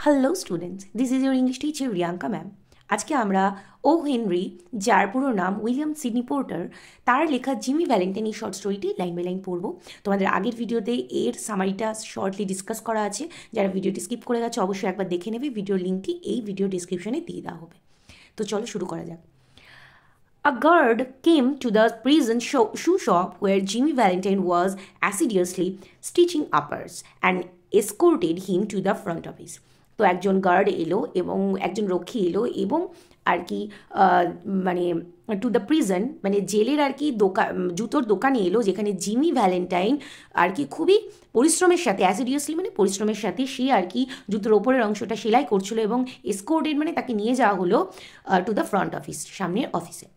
Hello students, this is your English teacher Riyanka ma'am. আজকে আমরা ও Henry, যার পুরো নাম উইলিয়াম সিডনি পোর্টার, তার লেখা জিমি ভ্যালেন্টাইন এই শর্ট স্টোরিটি লাইন বাই লাইন পড়বো। তোমাদের আগের ভিডিওতে এর সামারিটা শর্টলি ডিসকাস করা আছে। যারা ভিডিওটি স্কিপ করে গেছে অবশ্যই একবার দেখে নেবে। ভিডিওর লিঙ্কটি এই ভিডিও ডিসক্রিপশনে দিয়ে দেওয়া হবে। তো চলো শুরু করা যাক। A guard came to the prison shoe shop where Jimmy Valentine was assiduously stitching uppers and escorted him to the front office. তো একজন গার্ড এলো এবং একজন রক্ষী এলো এবং আর কি মানে টু দ্য প্রিজন মানে জেলের আর কি জুতোর দোকানে এলো, যেখানে জিমি ভ্যালেন্টাইন আর কি খুবই পরিশ্রমের সাথে, অ্যাসিডিয়াসলি মানে পরিশ্রমের সাথে সে আর কি জুতোর ওপরের অংশটা সেলাই করছিল এবং এসকোর্টেড মানে তাকে নিয়ে যাওয়া হলো টু দ্য ফ্রন্ট অফিস, সামনের অফিসে।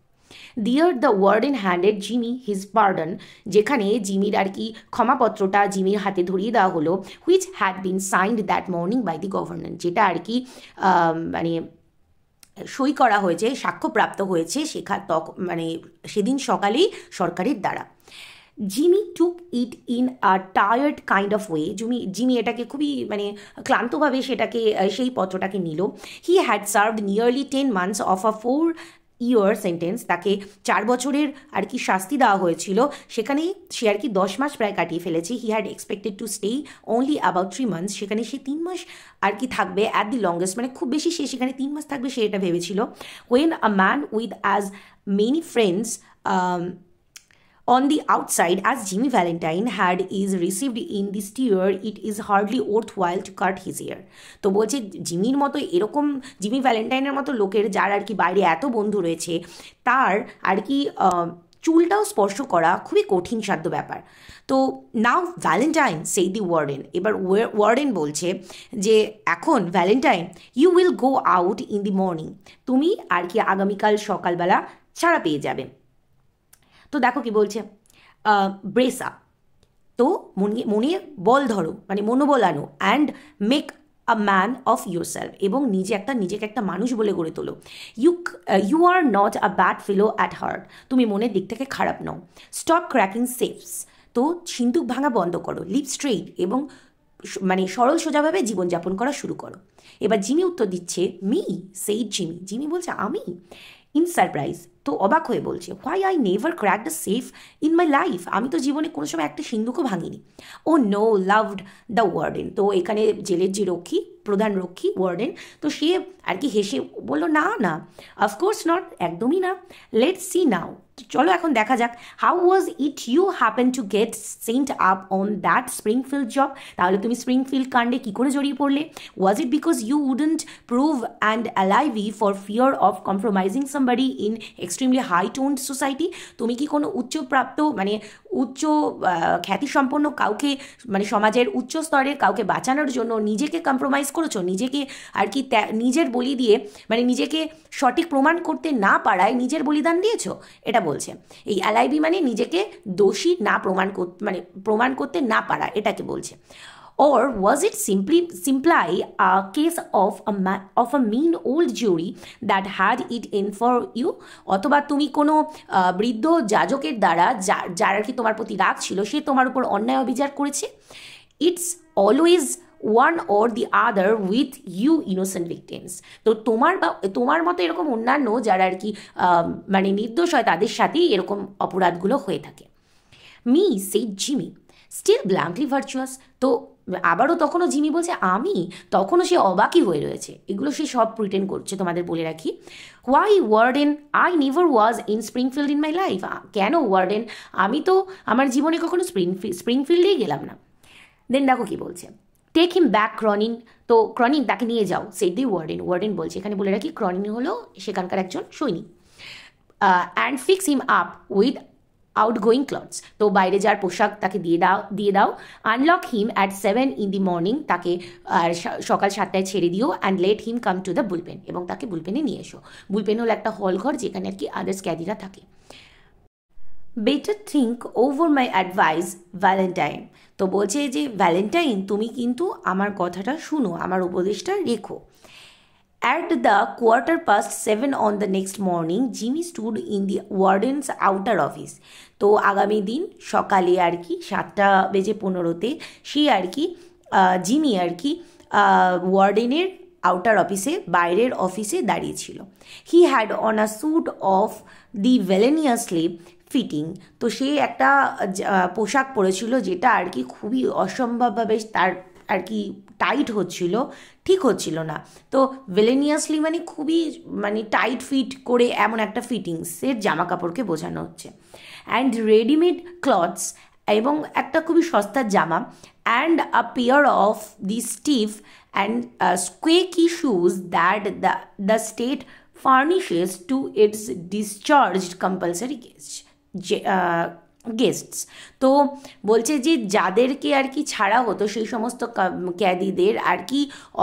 There the warden handed Jimmy his pardon, যেখানে জিমির আর কি ক্ষমাপত্রটা জিমির হাতে ধরিয়ে দেওয়া হলো, which had been signed that morning by the governor, যেটা আর কি মানে সই করা হয়েছে, সাক্ষ্যপ্রাপ্ত হয়েছে মানে সেদিন সকালেই সরকারের দ্বারা। Jimmy took it in a tired kind of way, Jimmy এটাকে খুবই মানে ক্লান্তভাবে সেটাকে সেই পত্রটাকে নিল। He had served nearly 10 months of a 4 year sentence, তাকে 4 বছরের আর কি শাস্তি দেওয়া হয়েছিল, সেখানে সে আর কি 10 মাস প্রায় কাটিয়ে ফেলেছে। He had expected to stay only about 3 months, সেখানে সে 3 মাস আর কি থাকবে অ্যাট দি লংগেস্ট, মানে খুব বেশি সে সেখানে 3 মাস থাকবে সে এটা ভেবেছিল। When a man with as many friends on the outside as Jimmy Valentine had is received in this tier, it is hardly worthwhile to cut his hair. তো বলছে জিমির মতো এরকম জিমি ভ্যালেন্টাইনের মতো লোকের যার আর কি বাইরে এত বন্ধু রয়েছে, তার আর কি চুলটাও স্পর্শ করা খুবই কঠিন সাধ্য ব্যাপার। তো নাও ভ্যালেন্টাইন সেই দি ওয়ার্ডেন, এবার ওয়ার্ডেন বলছে যে এখন Valentine you will go out in the morning, তুমি আর কি আগামীকাল সকালবেলা ছাড়া পেয়ে যাবে। তো দেখো কি বলছে, ব্রেস আপ, তো মনে বল ধরো মানে মনোবল আনো, and make a man of yourself, এবং নিজেকে একটা মানুষ বলে গড়ে তোলো। You are not a bad fellow at heart, তুমি মনের দিক থেকে খারাপ নও। স্টপ ক্র্যাকিং সেফস, তো সিন্দুক ভাঙা বন্ধ করো। লিভ স্ট্রেইট, এবং মানে সরল সোজাভাবে জীবনযাপন করা শুরু করো। এবার জিমি উত্তর দিচ্ছে, মি সেই জিমি বলছে আমি, ইন সারপ্রাইজ, তো অবাক হয়ে বলছে, why I never crack the safe in my life, আমি তো জীবনে কোনো সময় একটা সিন্দুকও ভাঙিনি। ও নো লাভড দ্য ওয়ার্ডেন, তো এখানে জেলের যে রক্ষী, প্রধান রক্ষী ওয়ার্ডেন, তো সে আর কি হেসে বললো, না না অফকোর্স নট, একদমই না। লেটস সি নাও, চলো এখন দেখা যাক। How was it you happen to get sent up on that Springfield job, তাহলে তুমি স্প্রিংফিল্ড কাণ্ডে কী করে জড়িয়ে পড়লে? Was it because you wouldn't prove and alibi for fear of compromising somebody in extremely high toned society, তুমি কি কোনো উচ্চপ্রাপ্ত মানে উচ্চ খ্যাতিসম্পন্ন কাউকে মানে সমাজের উচ্চ স্তরের কাউকে বাঁচানোর জন্য নিজেকে কম্প্রোমাইজ করেছো, নিজেকে আর কি নিজের বলি দিয়ে মানে নিজেকে সঠিক প্রমাণ করতে না পারায় নিজের বলিদান দিয়েছো, এটা বলছে। এই অ্যালাইবি মানে নিজেকে দোষী না প্রমাণ করতে না পারা, এটাকে বলছে। Or was it simply a case of a mean old jury that had it in for you? অথবা তুমি কোনো বৃদ্ধ যাজকের দ্বারা যার আর কি তোমার প্রতি রাগ ছিল, সে তোমার উপর অন্যায় অবিচার করেছে। It's always one or the other with you innocent victims, তো তোমার মতো এরকম অন্যান্য যারা আর কি মানে নির্দোষ হয় তাদের সাথেই এরকম অপরাধগুলো হয়ে থাকে। মি সেই জিমি স্টিল ব্ল্যাঙ্কলি ভার্চুয়াস, তো আবারও তখনও জিমি বলছে আমি, তখনও সে অবাকই হয়ে রয়েছে, এগুলো সে সব প্রিটেন্ড করছে। তোমাদের বলে রাখি, why warden I never was in Springfield in my life, কেন ওয়ার্ডেন আমি তো আমার জীবনে কখনো স্প্রিংফিল্ডেই গেলাম না। দেন দেখো কি বলছে, টেক হিম ব্যাক ক্রনিন, তো ক্রনিন তাকে নিয়ে যাও, সেড দি ওয়ার্ডেন বলছে, এখানে বলে রাখি ক্রনিন হলো সেখানকার একজন সৈনিক। And fix him up with outgoing clothes, তো বাইরে যার পোশাক তাকে দিয়ে দাও। Unlock him at 7 in the morning, তাকে সকাল 7টায় ছেড়ে দিও। And let him come to the bullpen, এবং তাকে বুলপেনে নিয়ে এসো। বুলপেন হলো একটা হল ঘর যেখানে আর কি আদার্স ক্যাদিরা থাকে। Better think over my advice Valentine, তো বলছে যে ভ্যালেন্টাইন তুমি কিন্তু আমার কথাটা শুনো, আমার উপদেশটা রেখো। At the 7:15 on the next morning, Jimmy stood in the warden's outer office. তো আগামী দিন সকালে আর কি 7:15 সে আর কি জিমি আর কি ওয়ার্ডেনের আউটার অফিসে, বাইরের অফিসে দাঁড়িয়েছিল। He had on a suit of the villainously fitting, তো সে একটা পোশাক পরেছিল যেটা আর কি খুবই অসম্ভবভাবে তার আর কি টাইট হচ্ছিল, ঠিক হচ্ছিল না। তো ভেলেনিয়াসলি মানে খুবই মানে টাইট ফিট করে এমন একটা ফিটিংসের জামা কাপড়কে বোঝানো হচ্ছে। অ্যান্ড রেডিমেড ক্লথস, এবং একটা খুবই সস্তার জামা। And a pair of the stiff and squeaky shoes that the state furnishes to its discharged compulsory guests. তো বলছে যে যাদেরকে আর কি ছাড়া হতো সেই সমস্ত ক্যাদিদের আর কি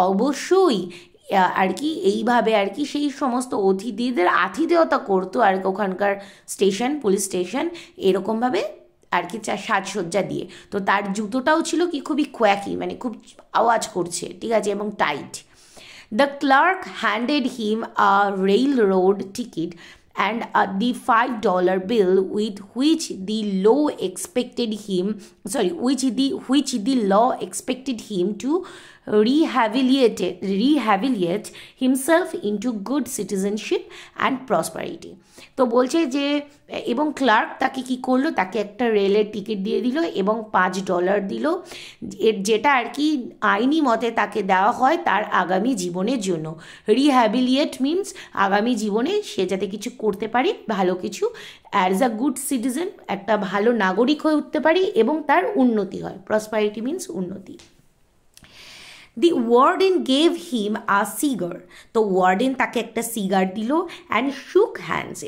অবশ্যই আর কি এইভাবে আর কি সেই সমস্ত অতিথিদের আতিথেয়তা করতো আর কি ওখানকার স্টেশন, পুলিশ স্টেশন এরকমভাবে আর কি সাজসজ্জা দিয়ে। তো তার জুতোটাও ছিল কি খুবই কোয়াকি, মানে খুব আওয়াজ করছে, ঠিক আছে, এবং tight. The clerk handed him a railroad ticket and the $5 bill with which the law expected him to rehabilitate himself into good citizenship and prosperity. তো বলছে যে এবং ক্লার্ক তাকে কি করলো, তাকে একটা রেলের টিকিট দিয়ে দিল এবং $5 দিল, যেটা আর কি আইনি মতে তাকে দেওয়া হয় তার আগামী জীবনের জন্য। রিহ্যাবিলিয়েট মিনস আগামী জীবনে সে যাতে কিছু করতে পারে, ভালো কিছু, অ্যাজ আ গুড সিটিজেন, একটা ভালো নাগরিক হয়ে উঠতে পারি এবং তার উন্নতি হয়। প্রসপারিটি মিনস উন্নতি। দি ওয়ার্ডেন গেভ হিম আ সিগার, তো ওয়ার্ডেন তাকে একটা সিগার দিল। অ্যান্ড শুক হ্যান্ডস,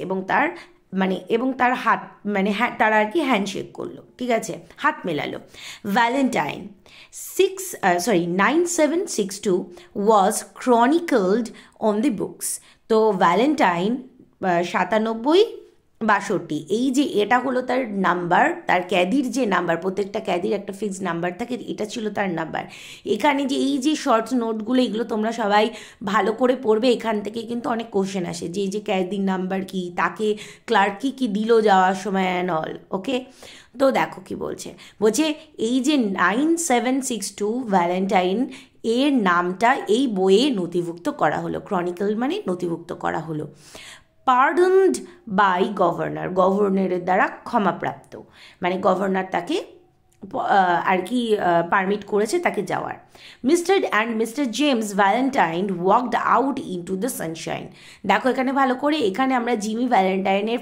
এবং তার হাত মানে তারা আর কি হ্যান্ডশেক করলো, ঠিক আছে, হাত মেলালো। Valentine 9762 was chronicled on the books, তো ভ্যালেন্টাইন 9762 এই যে এটা হলো তার নাম্বার, তার ক্যাদির যে নাম্বার, প্রত্যেকটা ক্যাদির একটা ফিক্সড নাম্বার থাকে, এটা ছিল তার নাম্বার। এখানে যে এই যে শর্ট নোটগুলো এগুলো তোমরা সবাই ভালো করে পড়বে, এখান থেকে কিন্তু অনেক কোশ্চেন আসে যে এই যে ক্যাদির নাম্বার কি, তাকে ক্লার্ক কি দিল যাওয়ার সময় অ্যান্ড অল, ওকে। তো দেখো কি বলছে এই যে 9762 ভ্যালেন্টাইন এর নামটা এই বইয়ে নথিভুক্ত করা হলো, ক্রনিকল মানে নথিভুক্ত করা হলো। পার্ডনড বাই গভর্নর, গভর্নরের দ্বারা ক্ষমাপ্রাপ্ত, মানে গভর্নর তাকে আর কি পারমিট করেছে তাকে যাওয়ার। Mister James Valentine walked out into the Sunshine. দেখো এখানে ভালো করে, এখানে আমরা জিমি ভ্যালেন্টাইনের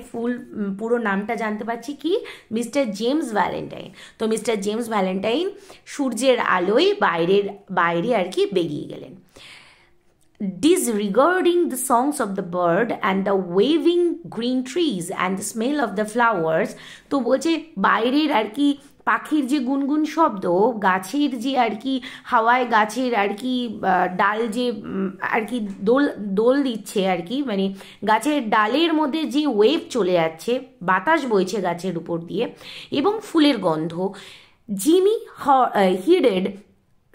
পুরো নামটা জানতে পারছি কি, মিস্টার জেমস ভ্যালেন্টাইন। তো মিস্টার জেমস ভ্যালেন্টাইন সূর্যের আলোয় বাইরে আর কি বেরিয়ে গেলেন। Disregarding the songs of the bird and the waving green trees and the smell of the flowers, তো বলছে বাইরের আর কি পাখির যে গুনগুন শব্দ, গাছের যে আর কি হাওয়ায় গাছের আর কি ডাল যে আর কি দোল দিচ্ছে আর কি, মানে গাছের ডালের মধ্যে যে ওয়েভ চলে যাচ্ছে, বাতাস বইছে গাছের উপর দিয়ে, এবং ফুলের গন্ধ। জিমি হিডেড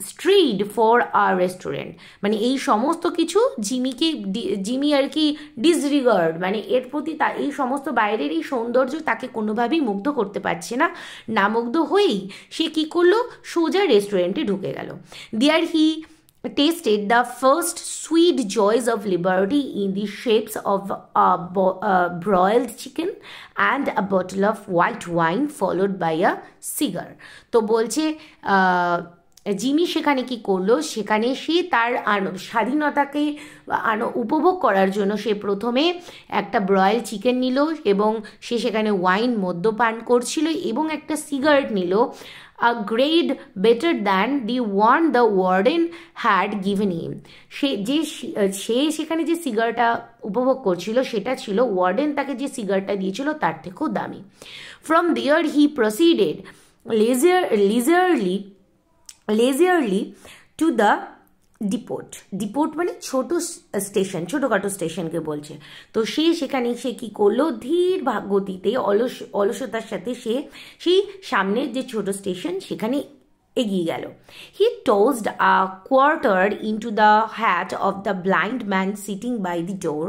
স্ট্রিড ফর আ রেস্টুরেন্ট, মানে এই সমস্ত কিছু জিমি আর কি ডিসরিগার্ড, মানে এর প্রতি এই সমস্ত বাইরের এই সৌন্দর্য তাকে কোনোভাবেই মুগ্ধ করতে পারছে না, না মুগ্ধ হয়েই সে কী করলো, সোজা রেস্টুরেন্টে ঢুকে গেল। দেয়ার হি tasted the first sweet joys of liberty in the shapes of a broiled chicken and a bottle of white wine followed by a cigar. তো বলছে জিমি সেখানে কি করলো, সেখানে সে তার স্বাধীনতাকে উপভোগ করার জন্য সে প্রথমে একটা ব্রয়েল চিকেন নিল এবং সে সেখানে ওয়াইন মদ্যপান করছিল এবং একটা সিগারেট নিল, a grade better than the one the warden had given him. সে সেখানে যে সিগারটা উপভোগ করছিল সেটা ছিল ওয়ার্ডেন তাকে যে সিগারটা দিয়েছিল তার থেকেও দামি। From there he proceeded leisurely to the depot মানে ছোট স্টেশন, ছোটোখাটো স্টেশনকে বলছে। তো সেখানে সে কী করলো, ধীর গতিতে অলসতার সাথে সেই সামনের যে ছোট স্টেশন সেখানে এগিয়ে গেল। He tossed a quarter into the hat of the blind man sitting by the door.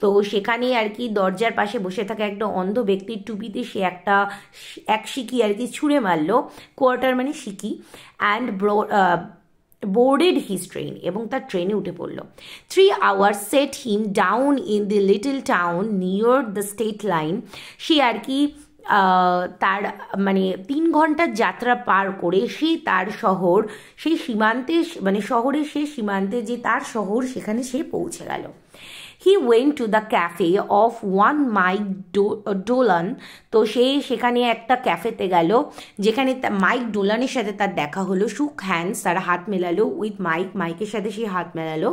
তো সেখানে আর কি দরজার পাশে বসে থাকা একটা অন্ধ ব্যক্তির টুপিতে সে এক শিকি আর কি ছুঁড়ে মারলো, কোয়ার্টার মানে শিকি। অ্যান্ড boarded his train এবং তার ট্রেনে উঠে পড়ল। 3 hours set him down in the little town near the state line। সে আর কি তার মানে 3 ঘন্টার যাত্রা পার করে সে তার শহর, সেই সীমান্তে মানে শহরের সে সীমান্তে যে তার শহর সেখানে সে পৌঁছে গেল। He went to the cafe of one Mike Dolan। তো সে সেখানে একটা ক্যাফেতে গেল যেখানে মাইক ডোলানের সাথে তার দেখা হলো। shook hands, তারা হাত মেলালো with মাইকের সাথে সে হাত মেলালো।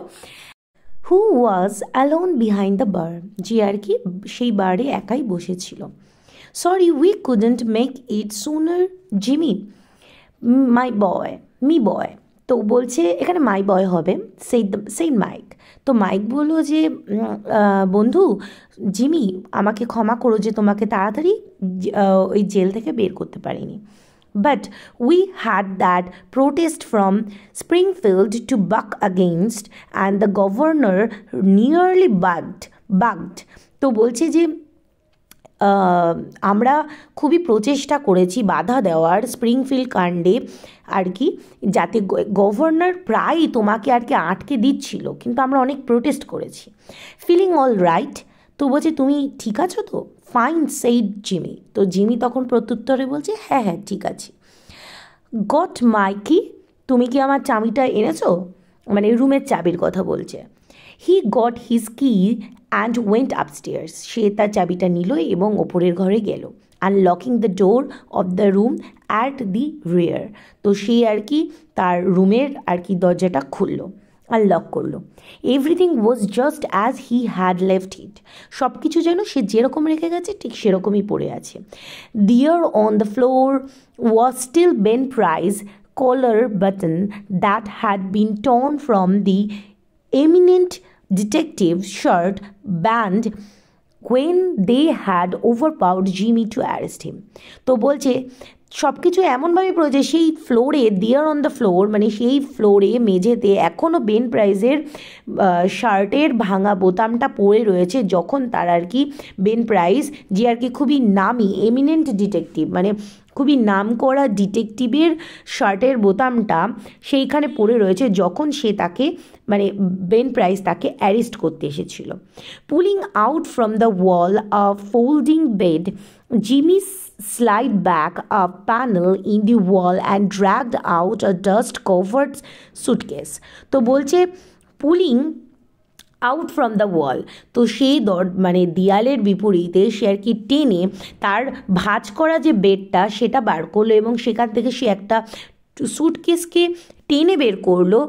who was alone behind the bar, যে আর কি সেই বারে একাই বসেছিল। sorry we couldn't make it sooner Jimmy, my boy, me boy। তো বলছে এখানে মাই বয় হবে, সেই মাইক। তো মাইক বললো যে বন্ধু জিমি, আমাকে ক্ষমা করো যে তোমাকে তাড়াতাড়ি ওই জেল থেকে বের করতে পারিনি। But we had that protest from Springfield to buck against and the governor nearly balked. তো বলছে যে আমরা খুবই প্রচেষ্টা করেছি বাধা দেওয়ার স্প্রিংফিল্ড কাণ্ডে আর কি, যাতে গভর্নর প্রায় তোমাকে আর কি আটকে দিচ্ছিল, কিন্তু আমরা অনেক প্রোটেস্ট করেছি। ফিলিং অল রাইট, তো বলছে তুমি ঠিক আছো তো? Fine said Jimmy. তো জিমি তখন প্রত্যুত্তরে বলছে হ্যাঁ হ্যাঁ ঠিক আছে। গট মাইকি, তুমি কি আমার চাবিটা এনেছো? মানে রুমের চাবির কথা বলছে। He got his key and went upstairs, সে তার চাবিটা নিল এবং ওপরের ঘরে গেল। Unlocking the door of the room at the rear, তো সে আর কি তার রুমের আর কি দরজাটা খুললো, আনলক করলো। Everything was just as he had left ইট, সব কিছু যেন সে যেরকম রেখে গেছে ঠিক সেরকমই পড়ে আছে। There on the floor was still Ben Price collar button that had been torn from the eminent detective's shirt band when they had overpowered Jimmy to arrest him। তো বলছে সব কিছু এমনভাবে পড়েছে সেই ফ্লোরে, দেয়ার অন দ্য ফ্লোর মানে সেই ফ্লোরে মেঝেতে এখনও বেন প্রাইজের শার্টের ভাঙা বোতামটা পড়ে রয়েছে, যখন তার আর কি বেন প্রাইজ, যে আর কি খুবই নামি এমিনেন্ট ডিটেকটিভ মানে খুবই নাম করা ডিটেকটিভের শার্টের বোতামটা সেইখানে পড়ে রয়েছে যখন সে তাকে মানে বেন প্রাইজ তাকে অ্যারেস্ট করতে এসেছিল। Pulling out from the wall a folding bed, Jimmy slide back a panel in the wall and dragged out a dust covered suitcase। তো বলছে পুলিং আউট ফ্রম দ্য ওয়াল, তো সেই মানে দেয়ালের বিপরীতে সে আর কি টেনে তার ভাঁজ করা যে বেডটা সেটা বার করলো এবং সেখান থেকে সে একটা সুটকেসকে টেনে বের করলো,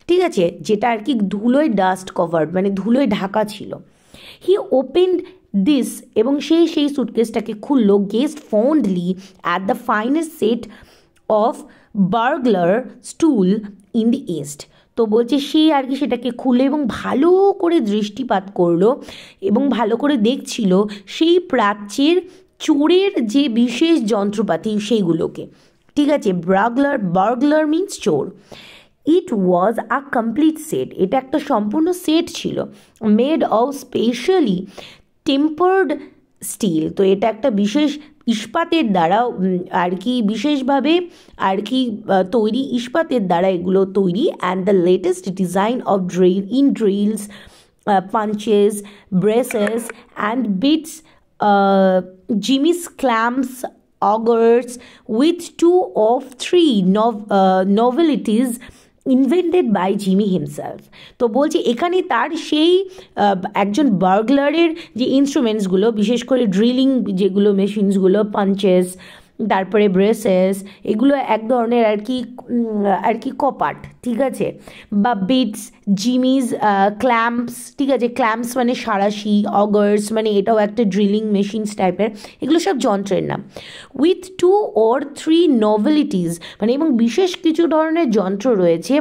ঠিক আছে, যেটা আর কি ধুলোয় ডাস্ট কভার্ড মানে ধুলোয় ঢাকা ছিল। হি ওপেন্ড দিস, এবং সেই সুটকেসটাকে খুললো। Gazed fondly at the finest set of burglar's স্টুল ইন দি ইস্ট। তো বলছে সে আর কি সেটাকে খুলে এবং ভালো করে দৃষ্টিপাত করলো এবং ভালো করে দেখছিল সেই প্রাচ্যের চোরের যে বিশেষ যন্ত্রপাতি সেইগুলোকে, ঠিক আছে। বার্গলার মিন্স চোর। ইট ওয়াজ আ কমপ্লিট সেট, এটা একটা সম্পূর্ণ সেট ছিল। Made of specially tempered steel, তো এটা একটা বিশেষ ইস্পাতের দ্বারা আর কি বিশেষভাবে আর কি তৈরি, ইস্পাতের দ্বারা এগুলো তৈরি। And the latest design of drills, punches, braces and bits, Jimmy's clamps, augers with 2 or 3 novelties invented by Jimmy himself. তো বলছি এখানে তার সেই একজন বার্গলারের যে ইনস্ট্রুমেন্টসগুলো, বিশেষ করে ড্রিলিং যেগুলো মেশিনসগুলো, পাঞ্চেস, তারপরে ব্রেসেস, এগুলো এক ধরনের আর কি কপাট, ঠিক আছে, বা বিটস, জিমিজ ক্ল্যাম্পস, ঠিক আছে, ক্ল্যাম্পস মানে সাঁড়াশি, অগার্স মানে এটাও একটা ড্রিলিং মেশিনস টাইপের, এগুলো সব যন্ত্রের নাম। উইথ 2 or 3 নভেলিটিস মানে এবং বিশেষ কিছু ধরনের যন্ত্র রয়েছে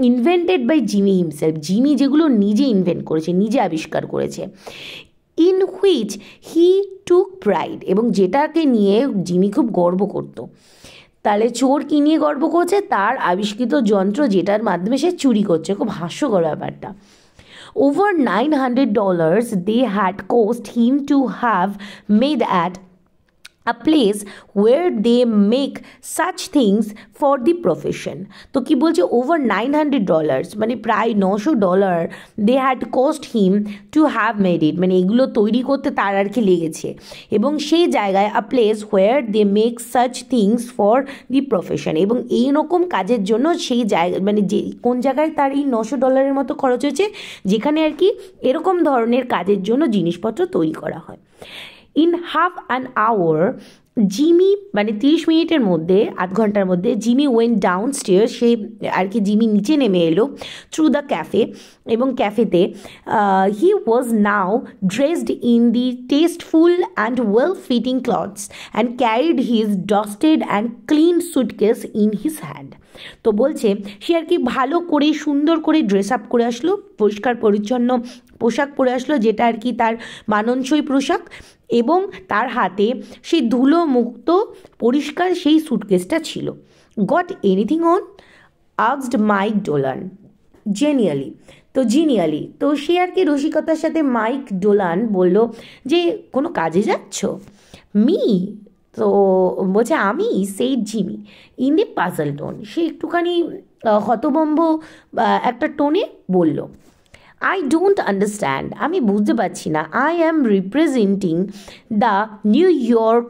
invented by Jimmy himself, Jimmy যেগুলো নিজে ইনভেন্ট করেছে, নিজে আবিষ্কার করেছে। In which he took pride, এবং যেটাকে নিয়ে জিমি খুব গর্ব করত। তাহলে চোর কী নিয়ে গর্ব করছে? তার আবিষ্কৃত যন্ত্র যেটার মাধ্যমে সে চুরি করছে। খুব হাস্যকর ব্যাপারটা। Over $900 they had cost him to have made at a place where they make such things for the profession. তো কি বলছে, ওভার $900 মানে প্রায় $900 they had cost him to have made it, মানে এগুলো তৈরি করতে তার আর কি লেগেছে। এবং সেই জায়গায় a place where they make such things for the profession, এবং এইরকম কাজের জন্য সেই জায়গা মানে যে কোন জায়গায় তার এই $900 মতো খরচ হয়েছে, যেখানে আর কি এরকম ধরনের কাজের জন্য জিনিসপত্র তৈরি করা হয়। In half an hour Jimmy, মানে 30 মিনিটের মধ্যে, আধ ঘন্টার মধ্যে, জিমি ওয়েন্ট ডাউন স্টেয়ার, সে আর কি জিমি নিচে নেমে এলো থ্রু দ্য ক্যাফে, এবং ক্যাফেতে he was now dressed in the tasteful and well fitting clothes and carried his dusted and clean suitcase in his hand. তো বলছে সে আর কি ভালো করে সুন্দর করে ড্রেস আপ করে আসলো, পরিষ্কার পরিচ্ছন্ন পোশাক পরে আসলো, যেটা আর কি তার মানানসই পোশাক, এবং তার হাতে সেই ধুলো মুক্ত পরিষ্কার সেই সুটকেসটা ছিল। Got anything on asked Mike Dolan genially. তো সে আর কি রসিকতার সাথে মাইক ডোলান বলল যে কোনো কাজে যাচ্ছ? মি, তো বলছে আমি, সেই Jimmy in a puzzle tone, সে একটুখানি হতভম্ব একটা টোনে বলল, আই ডোন্ট আন্ডারস্ট্যান্ড, আমি বুঝতে পারছি না। I am representing the new York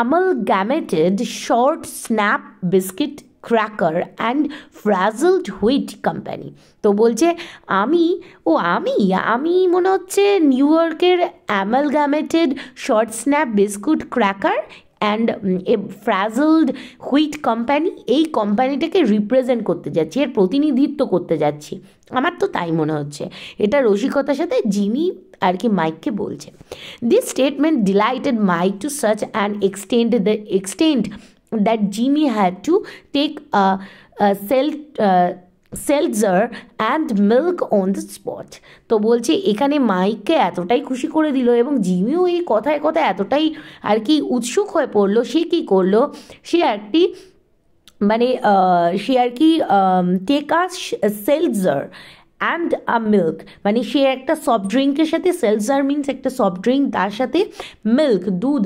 amalgamated short snap biscuit cracker and frazzled wheat company। তো বলছে আমি মনে হচ্ছে নিউ ইয়র্কের amalgamated short snap biscuit cracker and a frazzled wheat company, এই কোম্পানিটাকে রিপ্রেজেন্ট করতে যাচ্ছি, এর প্রতিনিধিত্ব করতে যাচ্ছি, আমার তো তাই মনে হচ্ছে। এটা রসিকতার সাথে জিমি আর কি মাইককে বলছে। This statement delighted Mike to such an extent that Jimmy had to take a seltzer and milk on the spot। তো বলছে এখানে মাইককে এতটাই খুশি করে দিল, এবং জিমিও এই কথায় কথায় এতটাই আর কি উৎসুক হয়ে পড়লো, সে কী করলো, সে একটি মানে সে আর কি take a seltzer and a milk, মানে সে একটা সফট ড্রিঙ্কের সাথে, সেলজার মিনস একটা সফট ড্রিঙ্ক, তার সাথে মিল্ক দুধ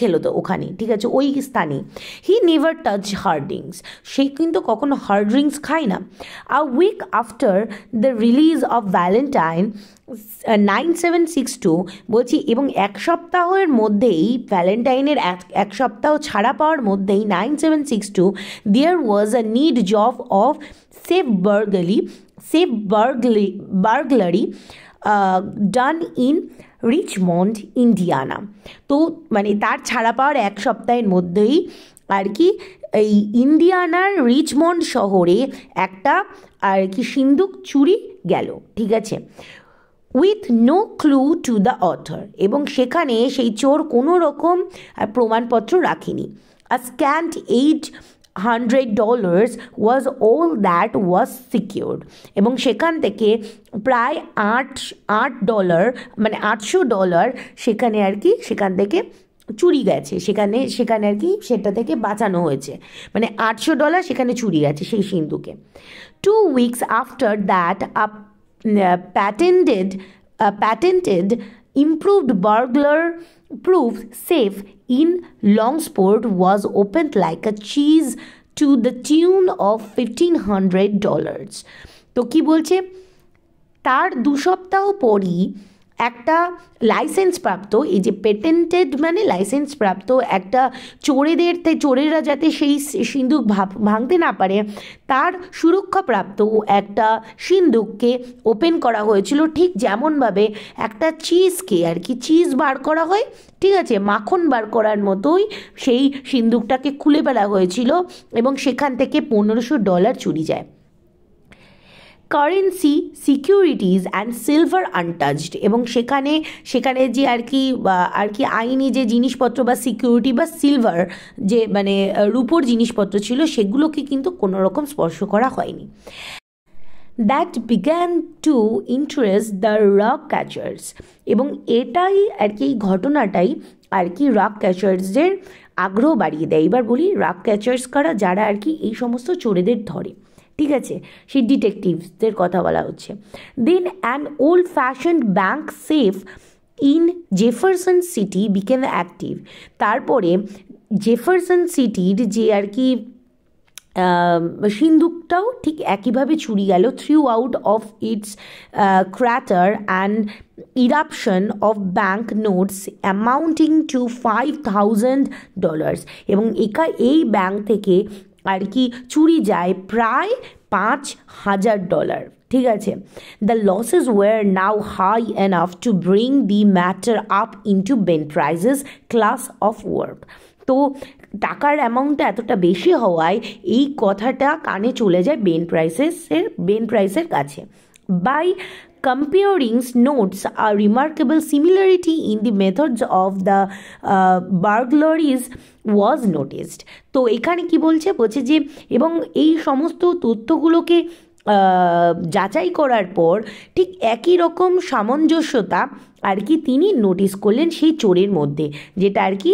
খেলো তো ওখানে, ঠিক আছে, ওই স্থানে। He never touch hard drinks, সে কিন্তু কখনো হার্ড ড্রিঙ্কস খায় না। A week after the release of Valentine 9762 বলছি, এবং এক সপ্তাহের মধ্যেই, ভ্যালেন্টাইনের এক সপ্তাহ ছাড়া পাওয়ার মধ্যেই 9762 there was a neat job of safe burglary done in Richmond Indiana. তো মানে তার ছাড়া পাওয়ার এক সপ্তাহের মধ্যেই আর কি এই ইন্ডিয়ানার রিচমন্ড শহরে একটা আর কি সিন্দুক চুরি গেল, ঠিক আছে, with no clue to the author, এবং সেখানে সেই চোর কোনো রকম প্রমাণপত্র রাখেনি। আ স্ক্যান্ট $800 was all that was secured, এবং সেখান থেকে প্রায় $8 মানে $800 সেখানে আর কি সেখান থেকে চুরি গেছে, সেখানে আর কি সেটা থেকে বাঁচানো হয়েছে, মানে $800 সেখানে চুরি গেছে সেই সিন্ধুকে। 2 weeks after that a patented improved burglar proof safe in Longsport was opened like a cheese to the tune of $1,500। তো কি বলছে, তার 2 সপ্তাহ পরই একটা লাইসেন্স প্রাপ্ত, এই যে পেটেন্টেড মানে লাইসেন্স প্রাপ্ত একটা চোরেরা যাতে সেই সিন্দুক ভাঙতে না পারে তার সুরক্ষাপ্রাপ্ত একটা সিন্দুককে ওপেন করা হয়েছিল, ঠিক যেমনভাবে একটা চিজকে আর কি চিজ বার করা হয়, ঠিক আছে, মাখন বার করার মতোই সেই সিন্দুকটাকে খুলে ফেলা হয়েছিল, এবং সেখান থেকে $1,500 চুরি যায়। Currency, securities and silver untouched, এবং সেখানে যে আর কি আইনি যে জিনিসপত্র বা সিকিউরিটি বা সিলভার যে মানে রূপোর জিনিসপত্র ছিল সেগুলোকে কিন্তু কোনো রকম স্পর্শ করা হয়নি। That began to interest the rogue catchers, এবং এটাই আর কি এই ঘটনাটাই আর কি রক ক্যাচার্সদের আগ্রহ বাড়িয়ে দেয়। এবার বলি রক ক্যাচার্স কারা, যারা আর কি এই সমস্ত চোরেদের ধরে, ঠিক আছে, সেই ডিটেকটিভসদের কথা বলা হচ্ছে। Then an old fashioned bank safe in Jefferson City became active. তারপরে জেফারসন সিটির যে আর কি সিন্ধুকটাও ঠিক একইভাবে চুরি গেল threw out of its crater and eruption of bank notes amounting to $5,000 এবং এই ব্যাঙ্ক থেকে আর কি চুরি যায় প্রায় $5,000। ঠিক আছে। The losses were now high enough to bring the matter up into Ben Price's class of work. তো টাকার অ্যামাউন্টটা এতটা বেশি হওয়ায় এই কথাটা কানে চলে যায় বেন প্রাইসের কাছে। By comparing notes, a remarkable similarity in the methods of the burglaries was noticed. তো এখানে কি বলছে যে এবং এই সমস্ত তথ্যগুলোকে যাচাই করার পর ঠিক একই রকম সামঞ্জস্যতা আর কি তিনি নোটিস করলেন সেই চোরের মধ্যে, যেটা আর কি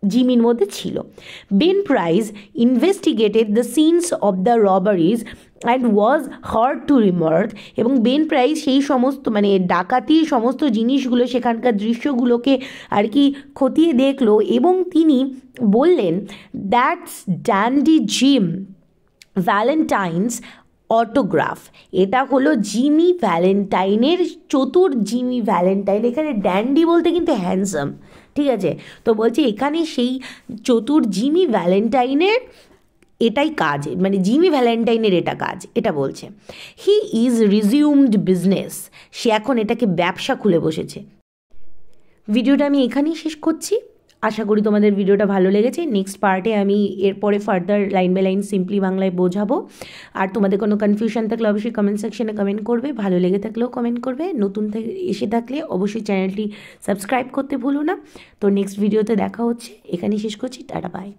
জিমির মধ্যে ছিল। Ben Price investigated the scenes of the robberies and was heard to remark. এবং বেন প্রাইস সেই সমস্ত মানে ডাকাতির সমস্ত জিনিসগুলো সেখানকার দৃশ্যগুলোকে আর কি খতিয়ে দেখলো এবং তিনি বললেন that's dandy gym Valentine's autograph. এটা হলো জিমি ভ্যালেন্টাইনের, চতুর জিমি ভ্যালেন্টাইন। এখানে ড্যান্ডি বলতে কিন্তু হ্যান্ডসাম, ঠিক আছে। তো বলছে এখানে সেই চতুর জিমি ভ্যালেন্টাইনের এটাই কাজ, মানে জিমি ভ্যালেন্টাইনের এটা কাজ, এটা বলছে। হি ইজ রিজিউমড বিজনেস, সে এখন এটাকে ব্যবসা খুলে বসেছে। ভিডিওটা আমি এখানেই শেষ করছি। আশা করি তোমাদের ভিডিওটা ভালো লেগেছে। নেক্সট পার্টে আমি এরপরে further line by line simply বাংলায় বোঝাবো। আর তোমাদের কোনো কনফিউশন থাকলে অবশ্যই কমেন্ট সেকশনে কমেন্ট করবে, ভালো লেগে থাকলেও কমেন্ট করবে, নতুন এসে থাকলে অবশ্যই চ্যানেলটি সাবস্ক্রাইব করতে ভুলো না। তো নেক্সট ভিডিওতে দেখা হচ্ছে, এখানেই শেষ করছি, টাটা বাই।